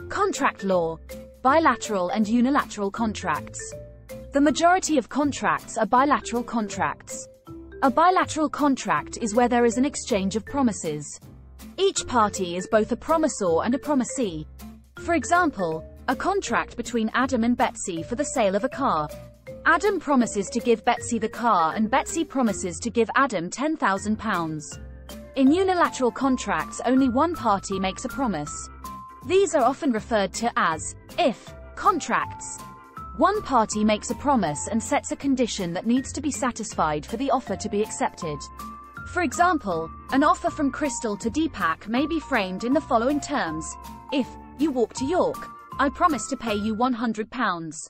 Contract law. Bilateral and unilateral contracts. The majority of contracts are bilateral contracts. A bilateral contract is where there is an exchange of promises. Each party is both a promisor and a promisee. For example, a contract between Adam and Betsy for the sale of a car. Adam promises to give Betsy the car and Betsy promises to give Adam £10,000. In unilateral contracts, only one party makes a promise. These are often referred to as if contracts. One party makes a promise and sets a condition that needs to be satisfied for the offer to be accepted. For example, an offer from Crystal to Deepak may be framed in the following terms. If you walk to York, I promise to pay you £100.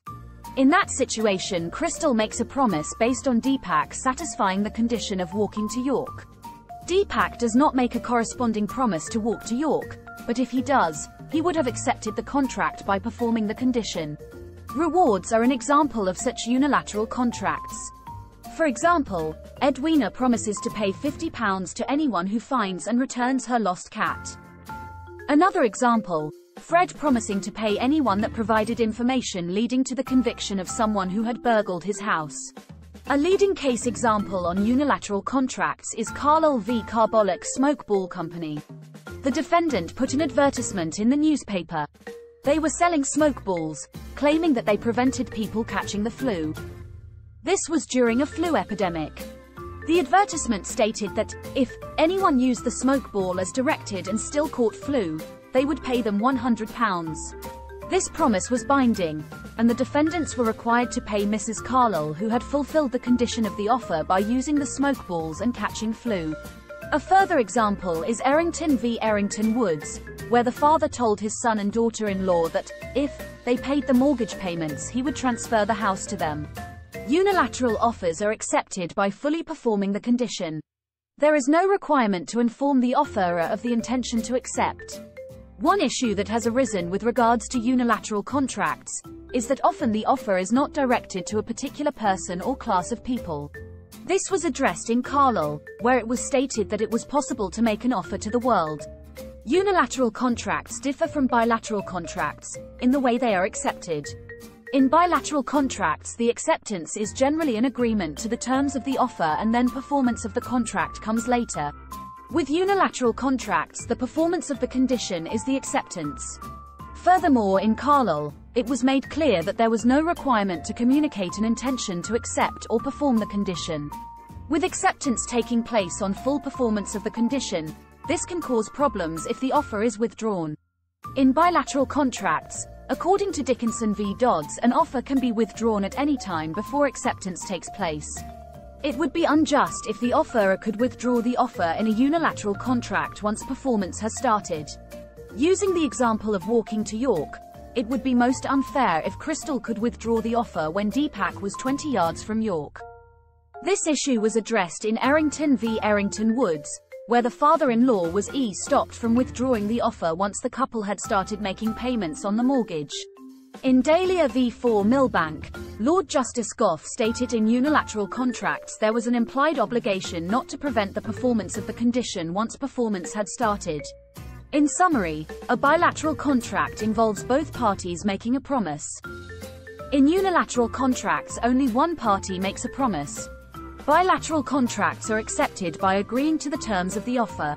In that situation, Crystal makes a promise based on Deepak satisfying the condition of walking to York. Deepak does not make a corresponding promise to walk to York, but if he does, he would have accepted the contract by performing the condition. Rewards are an example of such unilateral contracts. For example, Edwina promises to pay £50 to anyone who finds and returns her lost cat. Another example, Fred promising to pay anyone that provided information leading to the conviction of someone who had burgled his house. A leading case example on unilateral contracts is Carlisle v. Carbolic Smoke Ball Company. The defendant put an advertisement in the newspaper. They were selling smoke balls, claiming that they prevented people catching the flu. This was during a flu epidemic. The advertisement stated that, if anyone used the smoke ball as directed and still caught flu, they would pay them £100. This promise was binding, and the defendants were required to pay Mrs. Carlisle, who had fulfilled the condition of the offer by using the smoke balls and catching flu. A further example is Errington v. Errington Woods, where the father told his son and daughter-in-law that, if they paid the mortgage payments, he would transfer the house to them. Unilateral offers are accepted by fully performing the condition. There is no requirement to inform the offerer of the intention to accept. One issue that has arisen with regards to unilateral contracts is that often the offer is not directed to a particular person or class of people. This was addressed in Carlisle, where it was stated that it was possible to make an offer to the world. Unilateral contracts differ from bilateral contracts in the way they are accepted. In bilateral contracts, the acceptance is generally an agreement to the terms of the offer and then performance of the contract comes later. With unilateral contracts, the performance of the condition is the acceptance. Furthermore, in Carlisle, it was made clear that there was no requirement to communicate an intention to accept or perform the condition. With acceptance taking place on full performance of the condition, this can cause problems if the offer is withdrawn. In bilateral contracts, according to Dickinson v. Dodds, an offer can be withdrawn at any time before acceptance takes place. It would be unjust if the offerer could withdraw the offer in a unilateral contract once performance has started. Using the example of walking to York, it would be most unfair if Crystal could withdraw the offer when Deepak was 20 yards from York. This issue was addressed in Errington v. Errington Woods, where the father-in-law was stopped from withdrawing the offer once the couple had started making payments on the mortgage. In Dahlia v. 4 Millbank, Lord Justice Gough stated in unilateral contracts there was an implied obligation not to prevent the performance of the condition once performance had started. In summary, a bilateral contract involves both parties making a promise. In unilateral contracts, only one party makes a promise. Bilateral contracts are accepted by agreeing to the terms of the offer.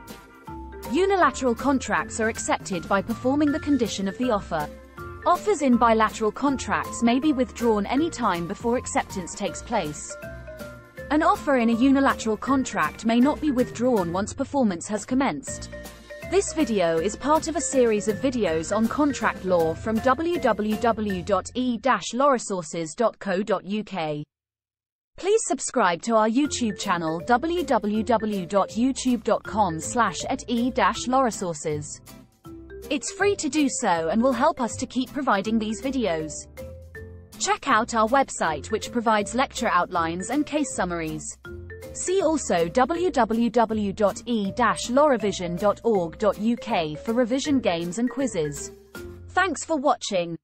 Unilateral contracts are accepted by performing the condition of the offer. Offers in bilateral contracts may be withdrawn any time before acceptance takes place. An offer in a unilateral contract may not be withdrawn once performance has commenced. This video is part of a series of videos on contract law from www.e-lawresources.co.uk. Please subscribe to our YouTube channel www.youtube.com/e-lawresources. It's free to do so and will help us to keep providing these videos. Check out our website, which provides lecture outlines and case summaries. See also www.e-lawrevision.org.uk for revision games and quizzes. Thanks for watching.